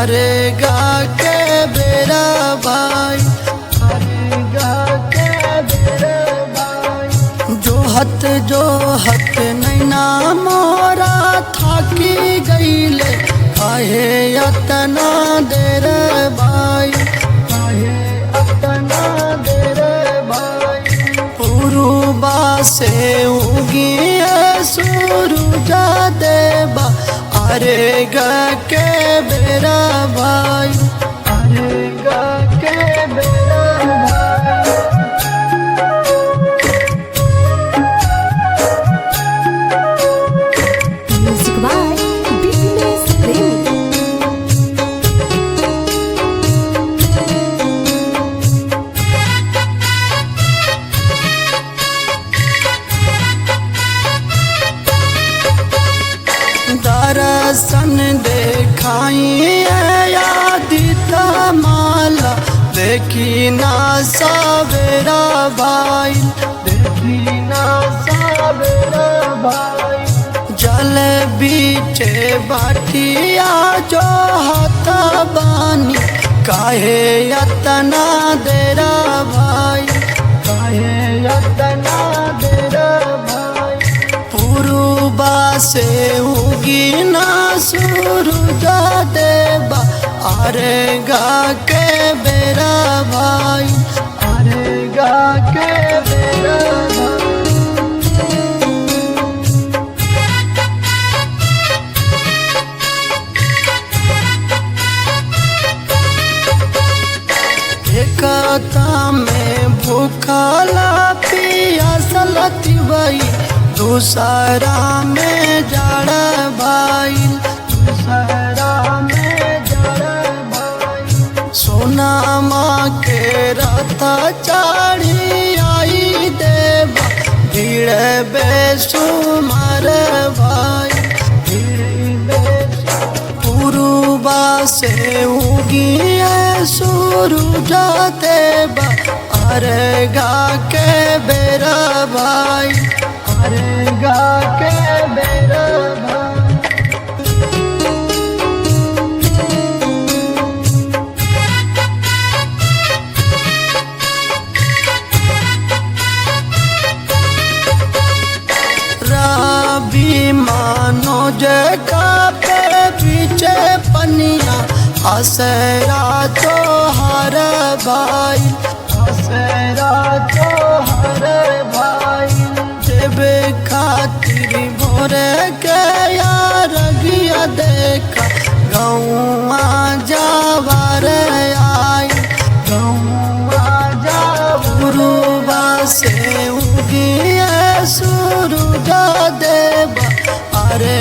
अरे गा के बेरा भाई, अरे गा के बेरा भाई। जो हत नैना मोरा थाकी गईले, काहे अतना देर भाई, काहे अतना देर भाई। पुरुबा से उगी सूरुजा देबा, अरे गा के बेरा भाई, अरे गा के बेरा भाई। Music by Business Premi. दर्शन देखाई आदिता माला, देखी ना सवेरा भाई, देखी ना सवेरा भाई। जल बीचे बाटिया जो हाथ बानी, काहे अतना देरा भाई, काहे अतना देरा भाई। पुरुबा से उगी ना सूरुजा देबा, अरे गा के बेरा भाई, अरे गा के बेरा भाई। एकता में भूखला पियासल तिवई, दूसरा में जड़ भाई, दूसरा में जड़ भाई। सोना माँ के रथ चढ़ी आई देवा, भीड़ बेसुमार भाई, भीड़ बेसुमार। पुरुबा से उगी सूरुजा देबा, अरे गा के बेरा भाई, अरे गा के बेरा भाई। रवि मनोज का पे पीछे पनिया, आसरा तो हर भाई, आसरा तो हर भाई। देवे खातिर भोरे के यार गिया देखा, गौआ जावर आई, गौआ जावर। पुरुबा से उगी सूरुजा देबा, अरे